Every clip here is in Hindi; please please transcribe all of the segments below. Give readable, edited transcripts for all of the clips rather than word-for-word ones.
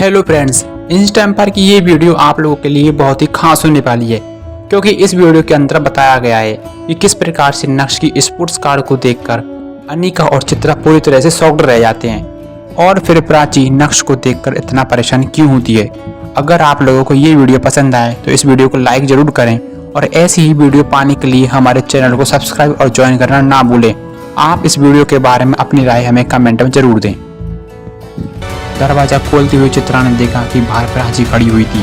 हेलो फ्रेंड्स, इस टाइम पर की ये वीडियो आप लोगों के लिए बहुत ही खास होने वाली है, क्योंकि इस वीडियो के अंदर बताया गया है कि किस प्रकार से नक्श की स्पोर्ट्स कार को देखकर अनिका और चित्रा पूरी तरह से शॉक्ड रह जाते हैं और फिर प्राची नक्श को देखकर इतना परेशान क्यों होती है। अगर आप लोगों को ये वीडियो पसंद आए तो इस वीडियो को लाइक जरूर करें और ऐसी ही वीडियो पाने के लिए हमारे चैनल को सब्सक्राइब और ज्वाइन करना ना भूलें। आप इस वीडियो के बारे में अपनी राय हमें कमेंट में जरूर दें। दरवाजा खोलते हुए चित्रा ने देखा कि बाहर प्राची खड़ी हुई थी।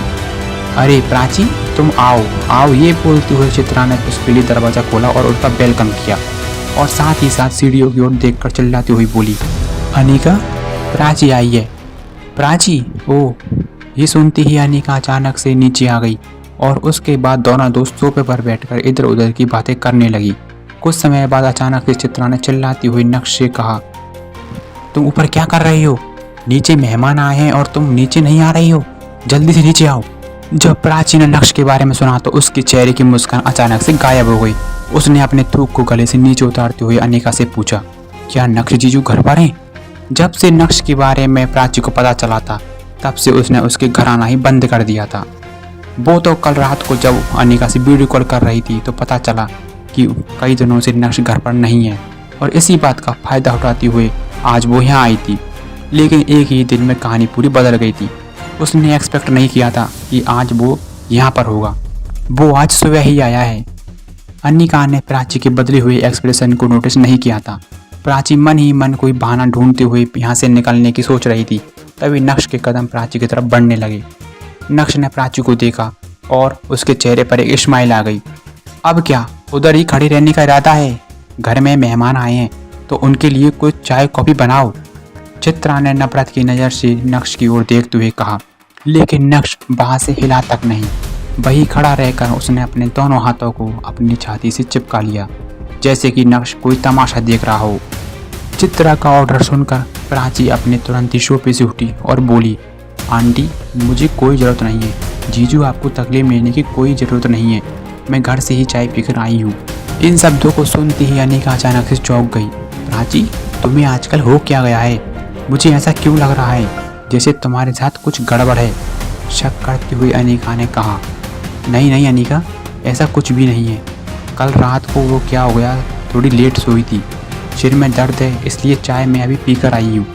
अरे प्राची, तुम आओ आओ, ये बोलते हुए चित्रा ने उसके लिए दरवाजा खोला और उसका वेलकम किया और साथ ही साथ सीढ़ियों की ओर देखकर चिल्लाती हुई बोली, अनिका, प्राची आई है। प्राची, ओह। ये सुनते ही अनिका अचानक से नीचे आ गई और उसके बाद दोनों दोस्त सोफे पर बैठकर इधर उधर की बातें करने लगी। कुछ समय बाद अचानक से चित्रा ने चिल्लाती हुई नक्श से कहा, तुम ऊपर क्या कर रही हो? नीचे मेहमान आए हैं और तुम नीचे नहीं आ रही हो, जल्दी से नीचे आओ। जब प्राची ने नक्श के बारे में सुना तो उसके चेहरे की मुस्कान अचानक से गायब हो गई। उसने अपने थूक को गले से नीचे उतारते हुए अनिका से पूछा, क्या नक्श जीजू घर पर हैं? जब से नक्श के बारे में प्राची को पता चला था तब से उसने उसके घर आना ही बंद कर दिया था। वो तो कल रात को जब अनिका से वीडियो कॉल कर रही थी तो पता चला कि कई दिनों से नक्श घर पर नहीं है और इसी बात का फायदा उठाते हुए आज वो यहाँ आई थी। लेकिन एक ही दिन में कहानी पूरी बदल गई थी। उसने एक्सपेक्ट नहीं किया था कि आज वो यहाँ पर होगा। वो आज सुबह ही आया है। अनिका ने प्राची के बदले हुए एक्सप्रेशन को नोटिस नहीं किया था। प्राची मन ही मन कोई बहाना ढूंढते हुए यहाँ से निकलने की सोच रही थी। तभी नक्श के कदम प्राची की तरफ बढ़ने लगे। नक्श ने प्राची को देखा और उसके चेहरे पर एक स्माइल आ गई। अब क्या उधर ही खड़ी रहने का इरादा है? घर में मेहमान आए हैं तो उनके लिए कुछ चाय कॉफी बनाओ। चित्रा ने नफरत की नज़र से नक्श की ओर देखते हुए कहा, लेकिन नक्श वहाँ से हिला तक नहीं। वही खड़ा रहकर उसने अपने दोनों हाथों को अपनी छाती से चिपका लिया, जैसे कि नक्श कोई तमाशा देख रहा हो। चित्रा का ऑर्डर सुनकर प्राची अपने तुरंत ही सोफे से उठी और बोली, आंटी, मुझे कोई ज़रूरत नहीं है। जीजू आपको तकलीफ लेने की कोई ज़रूरत नहीं है। मैं घर से ही चाय पीकर आई हूँ। इन शब्दों को सुनते ही अनिका अचानक से चौंक गई। प्राची, तुम्हें आजकल हो क्या गया है? मुझे ऐसा क्यों लग रहा है जैसे तुम्हारे साथ कुछ गड़बड़ है? शक करती हुई अनिका ने कहा, नहीं नहीं अनिका, ऐसा कुछ भी नहीं है। कल रात को वो क्या हो गया, थोड़ी लेट सोई थी, सिर में दर्द है, इसलिए चाय मैं अभी पीकर आई हूँ।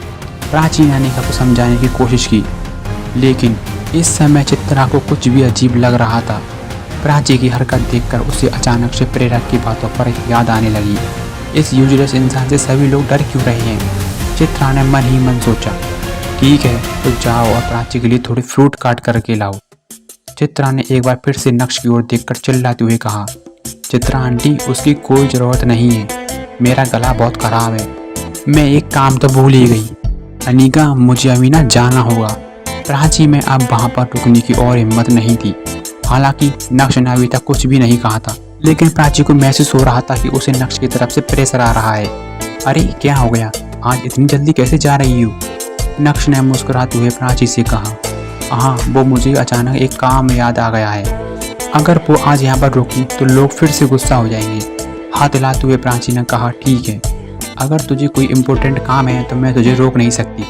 प्राची ने अनिका को समझाने की कोशिश की, लेकिन इस समय चित्रा को कुछ भी अजीब लग रहा था। प्राची की हरकत देखकर उसे अचानक से प्रेरक की बातों पर याद आने लगी। इस यूजलेस इंसान से सभी लोग डर क्यों रहे हैं? चित्रा ने मन ही मन सोचा, ठीक है तो जाओ और प्राची के लिए थोड़ी फ्रूट काट करके लाओ। चित्रा ने एक बार फिर से नक्श की ओर देखकर चिल्लाते हुए कहा, चित्रा आंटी, उसकी कोई ज़रूरत नहीं है। मेरा गला बहुत ख़राब है। मैं एक काम तो भूल ही गई। अनिका, मुझे अभी ना जाना होगा। प्राची में अब वहाँ पर रुकने की और हिम्मत नहीं थी। हालांकि नक्श ने अभी तक कुछ भी नहीं कहा था, लेकिन प्राची को महसूस हो रहा था कि उसे नक्श की तरफ से प्रेशर आ रहा है। अरे क्या हो गया, आज इतनी जल्दी कैसे जा रही हो? नक्श ने मुस्कुराते हुए प्राची से कहा, हाँ, वो मुझे अचानक एक काम याद आ गया है। अगर वो आज यहाँ पर रुकी तो लोग फिर से गुस्सा हो जाएंगे। हाथ हिलाते हुए प्राची ने कहा, ठीक है, अगर तुझे कोई इम्पोर्टेंट काम है तो मैं तुझे रोक नहीं सकती।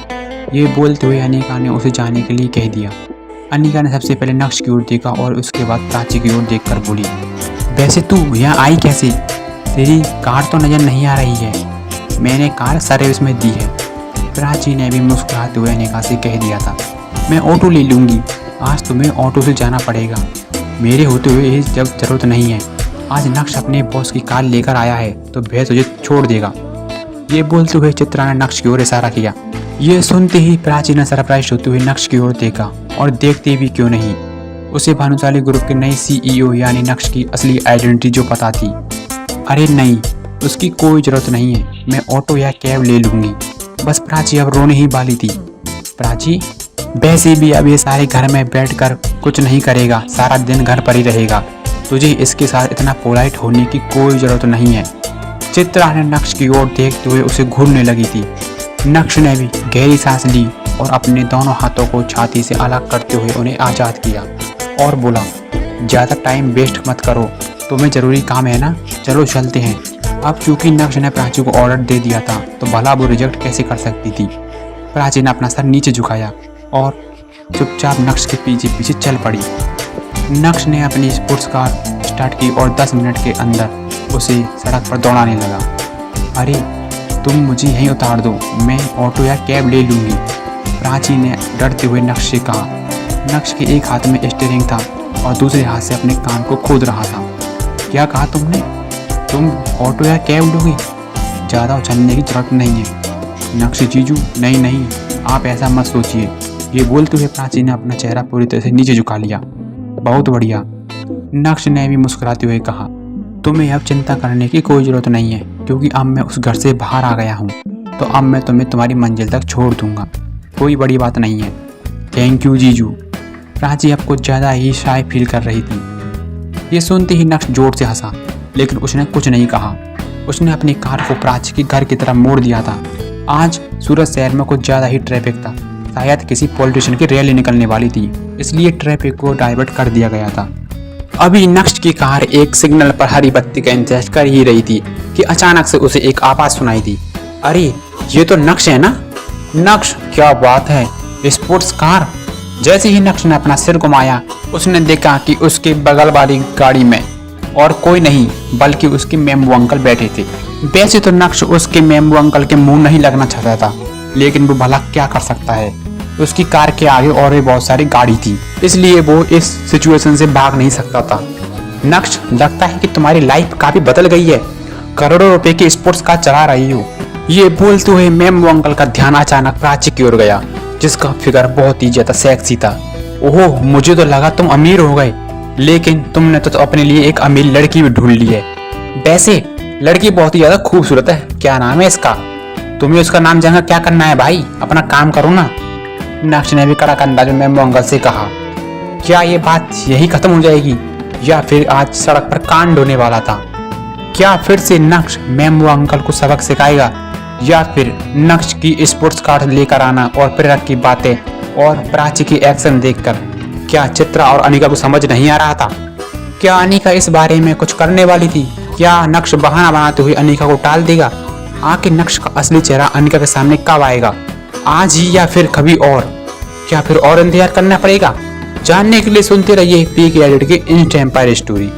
ये बोलते हुए अनिका ने उसे जाने के लिए कह दिया। अनिका ने सबसे पहले नक्श की ओर देखा और उसके बाद प्राची की ओर देखकर बोली, वैसे तू यहाँ आई कैसे? तेरी कार तो नज़र नहीं आ रही है। मैंने कार सर्विस में दी है। प्राची ने भी मुस्कुराते हुए अनिका से कह दिया था, मैं ऑटो ले लूँगी। आज तुम्हें ऑटो से जाना पड़ेगा, मेरे होते हुए जब ज़रूरत नहीं है। आज नक्श अपने बॉस की कार लेकर आया है तो वह तुझे छोड़ देगा। ये बोलते हुए चित्रा ने नक्श की ओर इशारा किया। ये सुनते ही प्राची ने सरप्राइज होते हुए नक्श की ओर देखा और देखते भी क्यों नहीं, उसे भानुशाली ग्रुप के नई CEO यानी नक्श की असली आइडेंटिटी जो पता थी। अरे नहीं, उसकी कोई ज़रूरत नहीं है। मैं ऑटो या कैब ले लूँगी। बस प्राची अब रोने ही वाली थी। प्राची, वैसे भी अब ये सारे घर में बैठकर कुछ नहीं करेगा, सारा दिन घर पर ही रहेगा। तुझे इसके साथ इतना पोलाइट होने की कोई ज़रूरत नहीं है। चित्रा ने नक्श की ओर देखते हुए उसे घूरने लगी थी। नक्श ने भी गहरी सांस ली और अपने दोनों हाथों को छाती से अलग करते हुए उन्हें आज़ाद किया और बोला, ज़्यादा टाइम वेस्ट मत करो, तुम्हें ज़रूरी काम है ना, चलो चलते हैं। अब चूंकि नक्श ने प्राची को ऑर्डर दे दिया था तो भला वो रिजेक्ट कैसे कर सकती थी। प्राची ने अपना सर नीचे झुकाया और चुपचाप नक्श के पीछे पीछे चल पड़ी। नक्श ने अपनी स्पोर्ट्स कार स्टार्ट की और 10 मिनट के अंदर उसे सड़क पर दौड़ाने लगा। अरे तुम मुझे यहीं उतार दो, मैं ऑटो या कैब ले लूँगी, प्राची ने डरते हुए नक्श से कहा। नक्श के एक हाथ में स्टीयरिंग था और दूसरे हाथ से अपने कान को खोद रहा था। क्या कहा तुमने? तुम ऑटो या कैब लोगी? ज़्यादा उछलने की जरूरत नहीं है। नक्श जीजू, नहीं, आप ऐसा मत सोचिए। ये बोलते हुए प्राची ने अपना चेहरा पूरी तरह से नीचे झुका लिया। बहुत बढ़िया, नक्श ने भी मुस्कुराते हुए कहा। तुम्हें अब चिंता करने की कोई ज़रूरत नहीं है, क्योंकि अब मैं उस घर से बाहर आ गया हूँ, तो अब मैं तुम्हें तुम्हारी मंजिल तक छोड़ दूँगा। कोई बड़ी बात नहीं है। थैंक यू जीजू। प्राची अब कुछ ज़्यादा ही शाय फील कर रही थी। ये सुनते ही नक्श जोर से हंसा, लेकिन उसने कुछ नहीं कहा। उसने अपनी कार को प्राची के घर की तरफ मोड़ दिया था। आज सूरत शहर में कुछ ज़्यादा ही ट्रैफिक था। शायद किसी पॉलिटिशियन की रैली निकलने वाली थी, इसलिए ट्रैफिक को डाइवर्ट कर दिया गया था। अभी नक्श की कार एक सिग्नल पर हरी बत्ती का इंतजार कर ही रही थी कि अचानक से उसे एक आवाज़ सुनाई दी। अरे ये तो नक्श है ना? नक्श, क्या बात है, स्पोर्ट्स कार। जैसे ही नक्श ने अपना सिर घुमाया, उसने देखा कि उसके बगल वाली गाड़ी में और कोई नहीं बल्कि उसके मेमू अंकल बैठे थे। वैसे तो नक्श उसके मेमू अंकल के मुंह नहीं लगना चाहता था, लेकिन वो भला क्या कर सकता है। उसकी कार के आगे और भी बहुत सारी गाड़ी थी, इसलिए वो इस सिचुएशन से भाग नहीं सकता था। नक्श, लगता है कि तुम्हारी लाइफ काफी बदल गई है, करोड़ों रुपए की स्पोर्ट्स कार चला रही हो। ये बोलते हुए मेमू अंकल का ध्यान अचानक प्राची की ओर गया, जिसका फिगर बहुत ही ज्यादा सेक्सी था। ओह, मुझे तो लगा तुम अमीर हो गए, लेकिन तुमने तो अपने लिए एक अमीर लड़की भी ढूंढ ली है। वैसे लड़की बहुत ही ज्यादा खूबसूरत है, क्या नाम है इसका? तुम्हें उसका नाम जानकर क्या करना है भाई, अपना काम करो ना। नक्श ने भी कड़क अंदाज में मेमू अंकल से कहा। क्या ये बात यही खत्म हो जाएगी, या फिर आज सड़क पर कांड होने वाला था? क्या फिर से नक्श मेमू अंकल को सबक सिखाएगा, या फिर नक्श की स्पोर्ट्स कार लेकर आना और प्रेरक की बातें और प्राची की एक्शन देखकर क्या चित्रा और अनिका को समझ नहीं आ रहा था? क्या अनिका इस बारे में कुछ करने वाली थी? क्या नक्श बहाना बनाते हुए अनिका को टाल देगा? आखिर नक्श का असली चेहरा अनिका के सामने कब आएगा, आज ही या फिर कभी और? क्या फिर और इंतजार करना पड़ेगा? जानने के लिए सुनते रहिए पीके एडिट की इंस्टा एम्पायर स्टोरी।